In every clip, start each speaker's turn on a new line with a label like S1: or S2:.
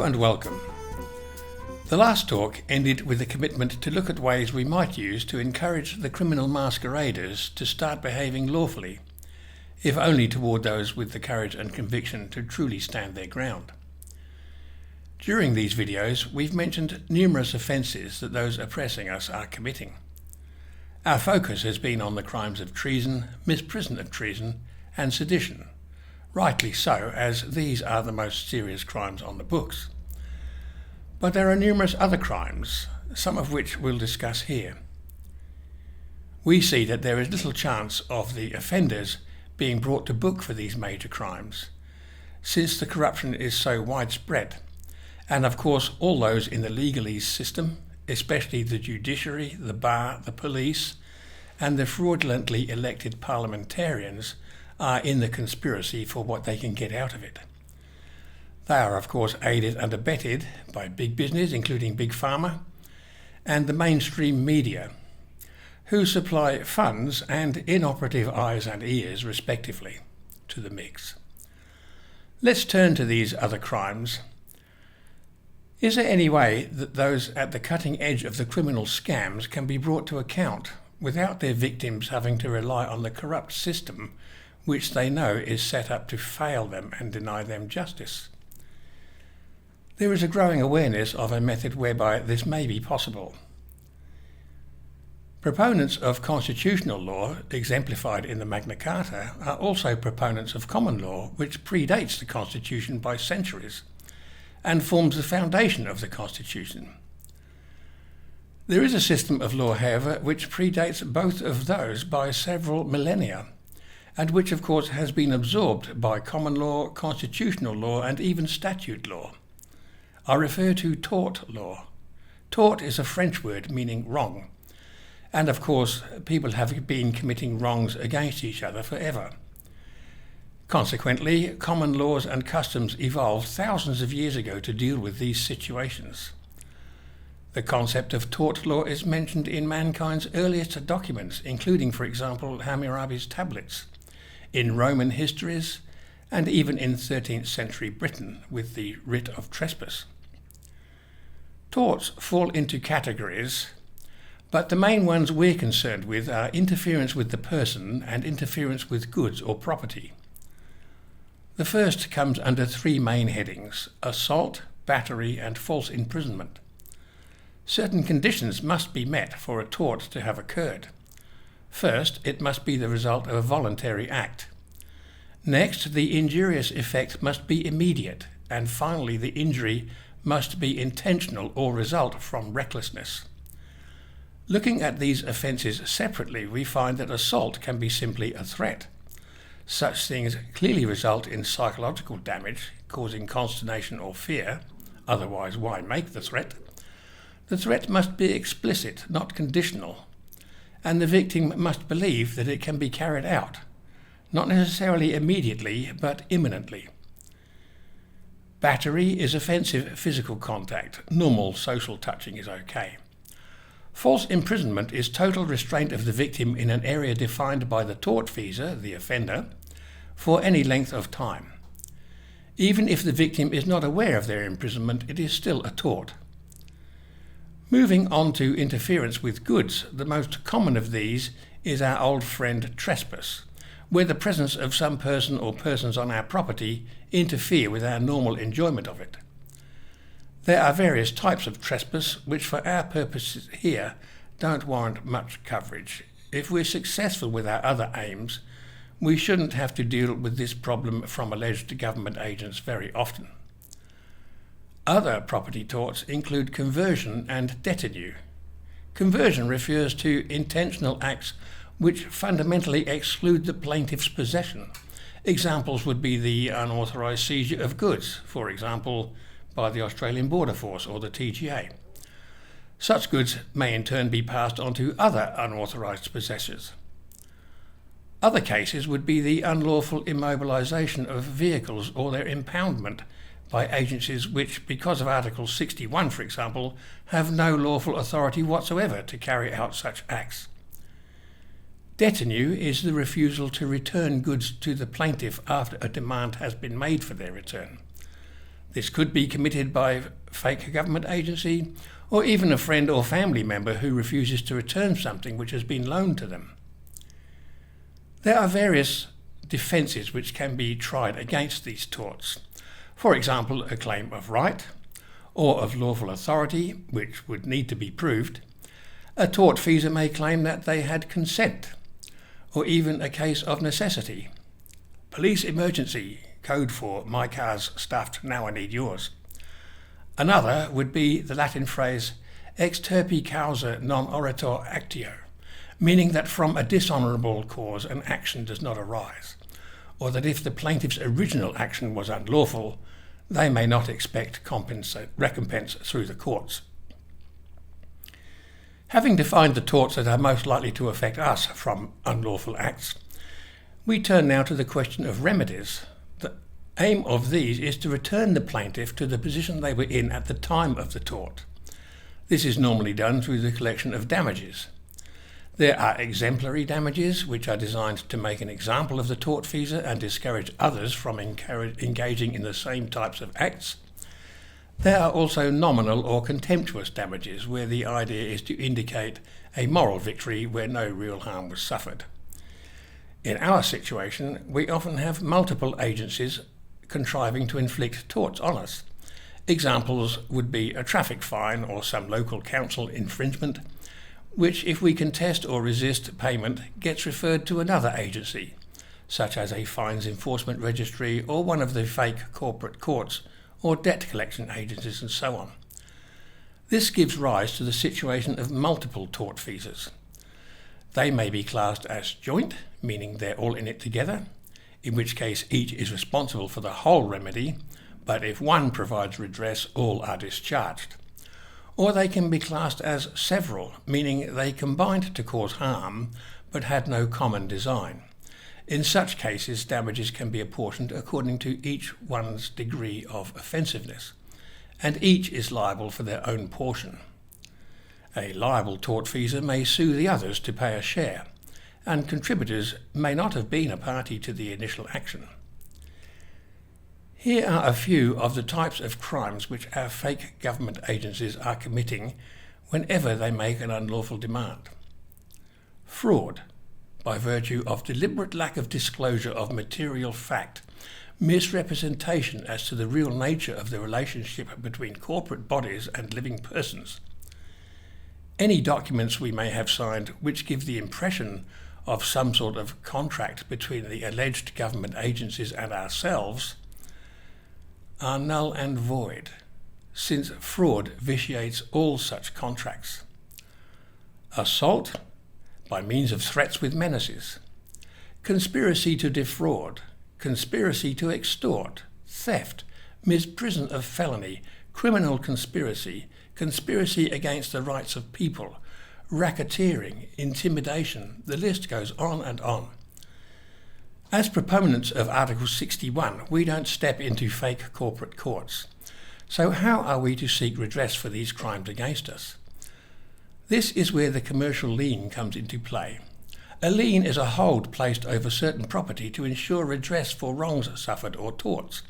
S1: and welcome. The last talk ended with a commitment to look at ways we might use to encourage the criminal masqueraders to start behaving lawfully, if only toward those with the courage and conviction to truly stand their ground. During these videos, we've mentioned numerous offences that those oppressing us are committing. Our focus has been on the crimes of treason, misprision of treason, and sedition. Rightly so, as these are the most serious crimes on the books. But there are numerous other crimes, some of which we'll discuss here. We see that there is little chance of the offenders being brought to book for these major crimes, since the corruption is so widespread, and of course all those in the legalese system, especially the judiciary, the bar, the police, and the fraudulently elected parliamentarians, are in the conspiracy for what they can get out of it. They are of course aided and abetted by big business, including Big Pharma, and the mainstream media, who supply funds and inoperative eyes and ears respectively to the mix. Let's turn to these other crimes. Is there any way that those at the cutting edge of the criminal scams can be brought to account without their victims having to rely on the corrupt system which they know is set up to fail them and deny them justice? There is a growing awareness of a method whereby this may be possible. Proponents of constitutional law, exemplified in the Magna Carta, are also proponents of common law, which predates the Constitution by centuries and forms the foundation of the Constitution. There is a system of law, however, which predates both of those by several millennia, and which of course has been absorbed by common law, constitutional law, and even statute law. I refer to tort law. Tort is a French word meaning wrong, and of course people have been committing wrongs against each other forever. Consequently, common laws and customs evolved thousands of years ago to deal with these situations. The concept of tort law is mentioned in mankind's earliest documents, including, for example, Hammurabi's tablets, in Roman histories, and even in 13th century Britain with the writ of trespass. Torts fall into categories, but the main ones we're concerned with are interference with the person and interference with goods or property. The first comes under three main headings: assault, battery, and false imprisonment. Certain conditions must be met for a tort to have occurred. First, it must be the result of a voluntary act. Next, the injurious effect must be immediate, and finally the injury must be intentional or result from recklessness. Looking at these offences separately, we find that assault can be simply a threat. Such things clearly result in psychological damage, causing consternation or fear, otherwise why make the threat? The threat must be explicit, not conditional, and the victim must believe that it can be carried out, not necessarily immediately, but imminently. Battery is offensive physical contact. Normal social touching is okay. False imprisonment is total restraint of the victim in an area defined by the tortfeasor, the offender, for any length of time. Even if the victim is not aware of their imprisonment, it is still a tort. Moving on to interference with goods, the most common of these is our old friend trespass, where the presence of some person or persons on our property interfere with our normal enjoyment of it. There are various types of trespass which for our purposes here don't warrant much coverage. If we're successful with our other aims, we shouldn't have to deal with this problem from alleged government agents very often. Other property torts include conversion and detinue. Conversion refers to intentional acts which fundamentally exclude the plaintiff's possession. Examples would be the unauthorised seizure of goods, for example, by the Australian Border Force or the TGA. Such goods may in turn be passed on to other unauthorised possessors. Other cases would be the unlawful immobilisation of vehicles or their impoundment by agencies which, because of Article 61 for example, have no lawful authority whatsoever to carry out such acts. Detinue is the refusal to return goods to the plaintiff after a demand has been made for their return. This could be committed by a fake government agency, or even a friend or family member who refuses to return something which has been loaned to them. There are various defences which can be tried against these torts. For example, a claim of right, or of lawful authority, which would need to be proved. A tortfeasor may claim that they had consent, or even a case of necessity. Police emergency, code for my car's stuffed, now I need yours. Another would be the Latin phrase ex turpi causa non oritur actio, meaning that from a dishonourable cause an action does not arise, or that if the plaintiff's original action was unlawful, they may not expect recompense through the courts. Having defined the torts that are most likely to affect us from unlawful acts, we turn now to the question of remedies. The aim of these is to return the plaintiff to the position they were in at the time of the tort. This is normally done through the collection of damages. There are exemplary damages, which are designed to make an example of the tortfeasor and discourage others from engaging in the same types of acts. There are also nominal or contemptuous damages, where the idea is to indicate a moral victory where no real harm was suffered. In our situation, we often have multiple agencies contriving to inflict torts on us. Examples would be a traffic fine or some local council infringement, which, if we contest or resist payment, gets referred to another agency, such as a fines enforcement registry or one of the fake corporate courts or debt collection agencies and so on. This gives rise to the situation of multiple tortfeasors. They may be classed as joint, meaning they're all in it together, in which case each is responsible for the whole remedy, but if one provides redress, all are discharged. Or they can be classed as several, meaning they combined to cause harm but had no common design. In such cases, damages can be apportioned according to each one's degree of offensiveness, and each is liable for their own portion. A liable tortfeasor may sue the others to pay a share, and contributors may not have been a party to the initial action. Here are a few of the types of crimes which our fake government agencies are committing whenever they make an unlawful demand. Fraud, by virtue of deliberate lack of disclosure of material fact, misrepresentation as to the real nature of the relationship between corporate bodies and living persons. Any documents we may have signed which give the impression of some sort of contract between the alleged government agencies and ourselves are null and void, since fraud vitiates all such contracts. Assault, by means of threats with menaces. Conspiracy to defraud, conspiracy to extort, theft, misprision of felony, criminal conspiracy, conspiracy against the rights of people, racketeering, intimidation, the list goes on and on. As proponents of Article 61, we don't step into fake corporate courts. So how are we to seek redress for these crimes against us? This is where the commercial lien comes into play. A lien is a hold placed over certain property to ensure redress for wrongs suffered or torts.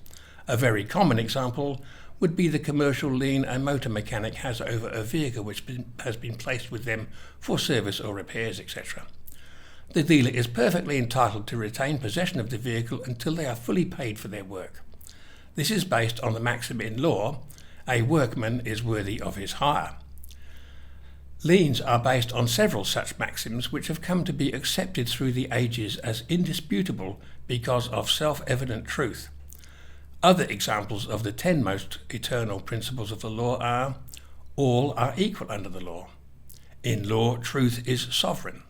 S1: A very common example would be the commercial lien a motor mechanic has over a vehicle which has been placed with them for service or repairs, etc. The dealer is perfectly entitled to retain possession of the vehicle until they are fully paid for their work. This is based on the maxim in law, a workman is worthy of his hire. Liens are based on several such maxims which have come to be accepted through the ages as indisputable because of self-evident truth. Other examples of the 10 most eternal principles of the law are: all are equal under the law. In law, truth is sovereign.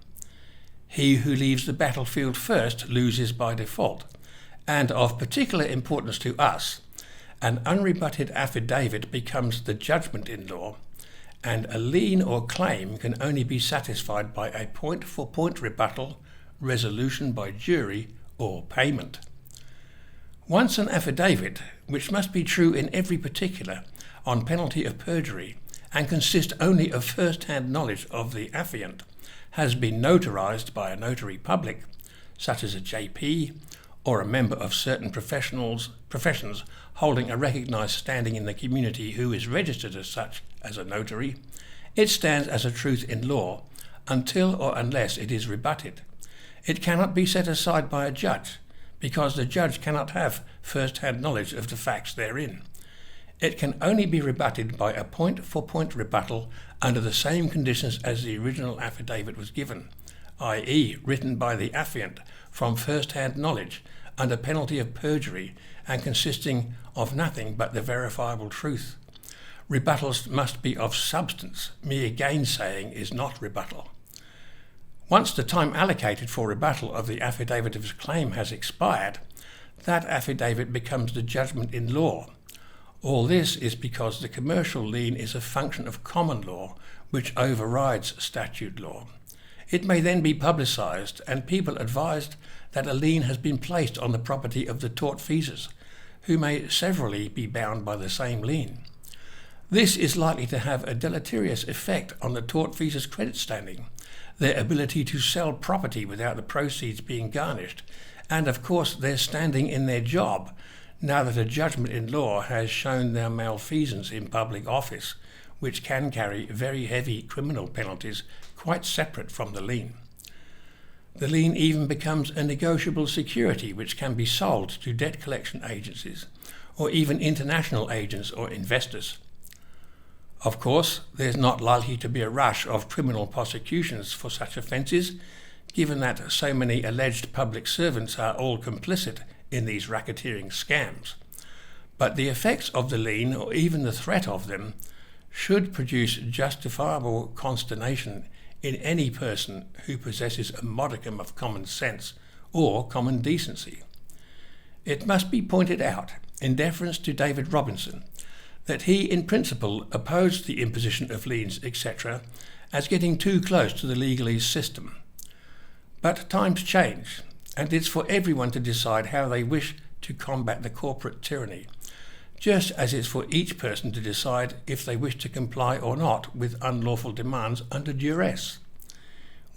S1: He who leaves the battlefield first loses by default. And of particular importance to us, an unrebutted affidavit becomes the judgment in law, and a lien or claim can only be satisfied by a point-for-point rebuttal, resolution by jury, or payment. Once an affidavit, which must be true in every particular, on penalty of perjury, and consist only of first-hand knowledge of the affiant, has been notarized by a notary public, such as a JP, or a member of certain professions holding a recognised standing in the community who is registered as such as a notary, it stands as a truth in law until or unless it is rebutted. It cannot be set aside by a judge, because the judge cannot have first-hand knowledge of the facts therein. It can only be rebutted by a point-for-point rebuttal under the same conditions as the original affidavit was given, i.e. written by the affiant from first-hand knowledge under penalty of perjury and consisting of nothing but the verifiable truth. Rebuttals must be of substance. Mere gainsaying is not rebuttal. Once the time allocated for rebuttal of the affidavit of his claim has expired, that affidavit becomes the judgment in law. All this is because the commercial lien is a function of common law which overrides statute law. It may then be publicised and people advised that a lien has been placed on the property of the tortfeasors, who may severally be bound by the same lien. This is likely to have a deleterious effect on the tortfeasors' credit standing, their ability to sell property without the proceeds being garnished, and of course their standing in their job, now that a judgment in law has shown their malfeasance in public office, which can carry very heavy criminal penalties quite separate from the lien. The lien even becomes a negotiable security which can be sold to debt collection agencies, or even international agents or investors. Of course, there's not likely to be a rush of criminal prosecutions for such offences, given that so many alleged public servants are all complicit in these racketeering scams. But the effects of the lien, or even the threat of them, should produce justifiable consternation in any person who possesses a modicum of common sense or common decency. It must be pointed out, in deference to David Robinson, that he in principle opposed the imposition of liens, etc., as getting too close to the legalese system. But times change, and it's for everyone to decide how they wish to combat the corporate tyranny, just as it's for each person to decide if they wish to comply or not with unlawful demands under duress.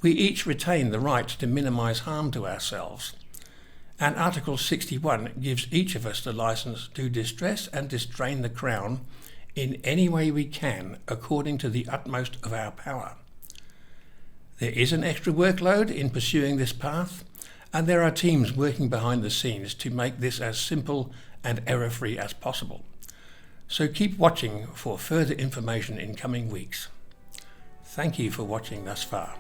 S1: We each retain the right to minimise harm to ourselves, and Article 61 gives each of us the licence to distress and distrain the Crown in any way we can according to the utmost of our power. There is an extra workload in pursuing this path, and there are teams working behind the scenes to make this as simple and error-free as possible. So keep watching for further information in coming weeks. Thank you for watching thus far.